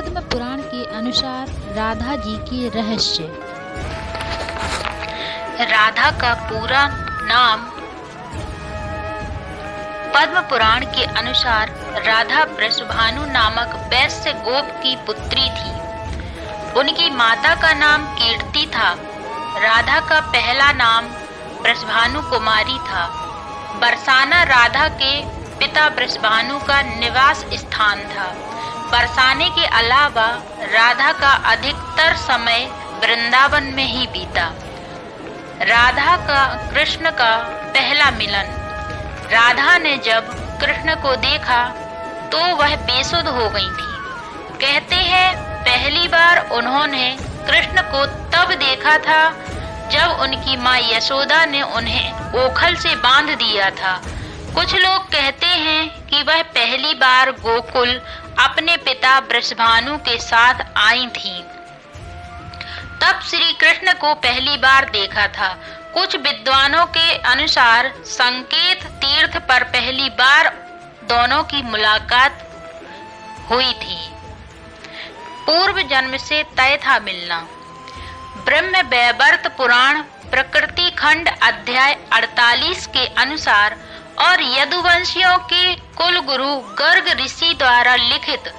पद्म पुराण के अनुसार राधा जी के रहस्य। राधा का पूरा नाम। पद्म पुराण के अनुसार राधा वृषभानु नामक वैश्य गोप की पुत्री थी। उनकी माता का नाम कीर्ति था। राधा का पहला नाम वृषभानु कुमारी था। बरसाना राधा के पिता वृषभानु का निवास स्थान था। बरसाने के अलावा राधा का अधिकतर समय वृंदावन में ही बीता। राधा का कृष्ण का पहला मिलन। राधा ने जब कृष्ण को देखा तो वह बेसुध हो गई थी। कहते हैं पहली बार उन्होंने कृष्ण को तब देखा था जब उनकी माँ यशोदा ने उन्हें ओखल से बांध दिया था। कुछ लोग कहते हैं कि वह पहली बार गोकुल अपने पिता वृषभानु के साथ आई थीं। तब श्री कृष्ण को पहली बार देखा था। कुछ विद्वानों के अनुसार संकेत तीर्थ पर पहली बार दोनों की मुलाकात हुई थी। पूर्व जन्म से तय था मिलना। ब्रह्म वैवर्त पुराण प्रकृति खंड अध्याय 48 के अनुसार और यदुवंशियों के कुल गुरु गर्ग ऋषि द्वारा लिखित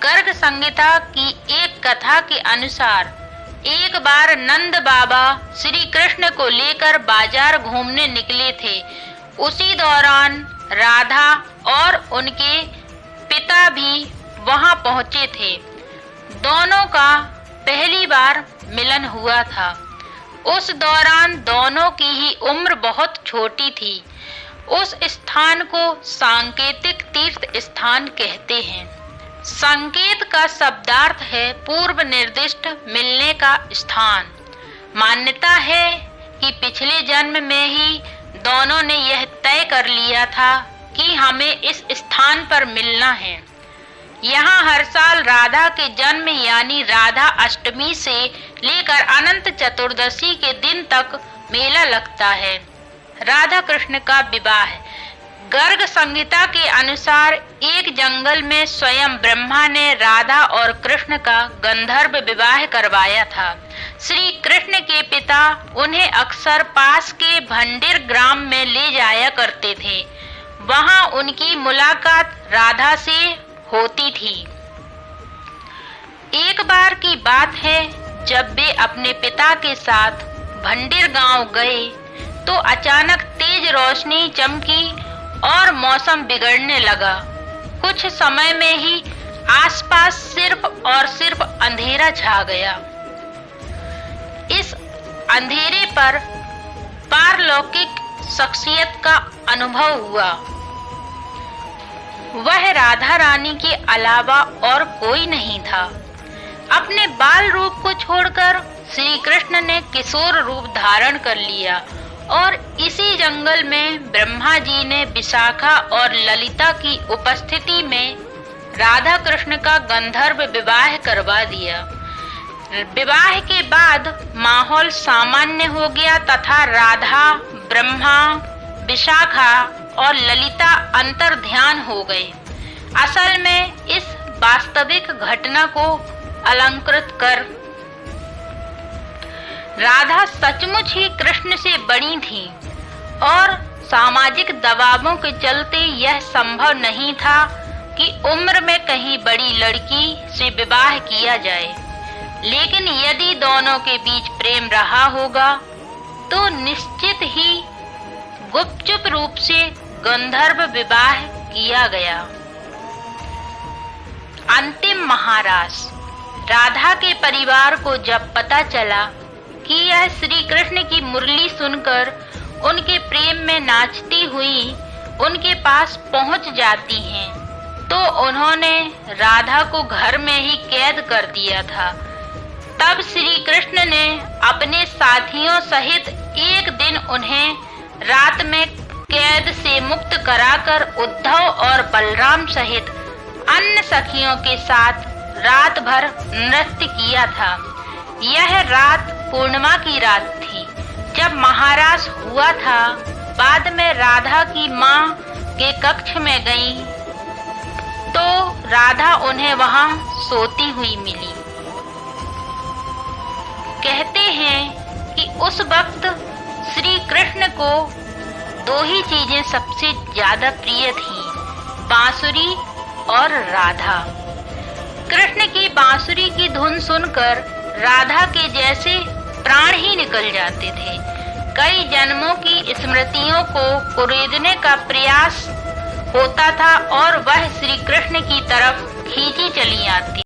गर्ग संहिता की एक कथा के अनुसार एक बार नंद बाबा श्री कृष्ण को लेकर बाजार घूमने निकले थे। उसी दौरान राधा और उनके पिता भी वहां पहुंचे थे। दोनों का पहली बार मिलन हुआ था। उस दौरान दोनों की ही उम्र बहुत छोटी थी। उस स्थान को सांकेतिक तीर्थ स्थान कहते हैं। संकेत का शब्दार्थ है पूर्व निर्दिष्ट मिलने का स्थान। मान्यता है कि पिछले जन्म में ही दोनों ने यह तय कर लिया था कि हमें इस स्थान पर मिलना है। यहाँ हर साल राधा के जन्म यानी राधा अष्टमी से लेकर अनंत चतुर्दशी के दिन तक मेला लगता है। राधा कृष्ण का विवाह। गर्ग संहिता के अनुसार एक जंगल में स्वयं ब्रह्मा ने राधा और कृष्ण का गंधर्व विवाह करवाया था। श्री कृष्ण के पिता उन्हें अक्सर पास के भंडिर ग्राम में ले जाया करते थे। वहां उनकी मुलाकात राधा से होती थी। एक बार की बात है, जब वे अपने पिता के साथ भंडिर गांव गए तो अचानक तेज रोशनी चमकी और मौसम बिगड़ने लगा। कुछ समय में ही आसपास सिर्फ और सिर्फ अंधेरा छा गया। इस अंधेरे पर पारलौकिक शख्सियत का अनुभव हुआ। वह राधा रानी के अलावा और कोई नहीं था। अपने बाल रूप को छोड़कर श्री कृष्ण ने किशोर रूप धारण कर लिया और इसी जंगल में ब्रह्मा जी ने विशाखा और ललिता की उपस्थिति में राधा कृष्ण का गंधर्व विवाह करवा दिया। विवाह के बाद माहौल सामान्य हो गया तथा राधा, ब्रह्मा, विशाखा और ललिता अंतर ध्यान हो गए। असल में इस वास्तविक घटना को अलंकृत कर राधा सचमुच ही कृष्ण से बड़ी थी और सामाजिक दबावों के चलते यह संभव नहीं था कि उम्र में कहीं बड़ी लड़की से विवाह किया जाए। लेकिन यदि दोनों के बीच प्रेम रहा होगा तो निश्चित ही गुपचुप रूप से गंधर्व विवाह किया गया। अंतिम महारास। राधा के परिवार को जब पता चला कि यह श्री कृष्ण की मुरली सुनकर उनके प्रेम में नाचती हुई उनके पास पहुंच जाती हैं, तो उन्होंने राधा को घर में ही कैद कर दिया था। तब श्री कृष्ण ने अपने साथियों सहित एक दिन उन्हें रात में कैद से मुक्त कराकर उद्धव और बलराम सहित अन्य सखियों के साथ रात भर नृत्य किया था। यह रात पूर्णिमा की रात थी। जब महारास हुआ था, बाद में राधा की माँ के कक्ष में गई तो राधा उन्हें वहां सोती हुई मिली। कहते हैं कि उस वक्त श्री कृष्ण को दो ही चीजें सबसे ज्यादा प्रिय थीं, बांसुरी और राधा। कृष्ण की बांसुरी की धुन सुनकर राधा के जैसे प्राण ही निकल जाते थे। कई जन्मों की स्मृतियों को कुरेदने का प्रयास होता था और वह श्री कृष्ण की तरफ खींची चली आती।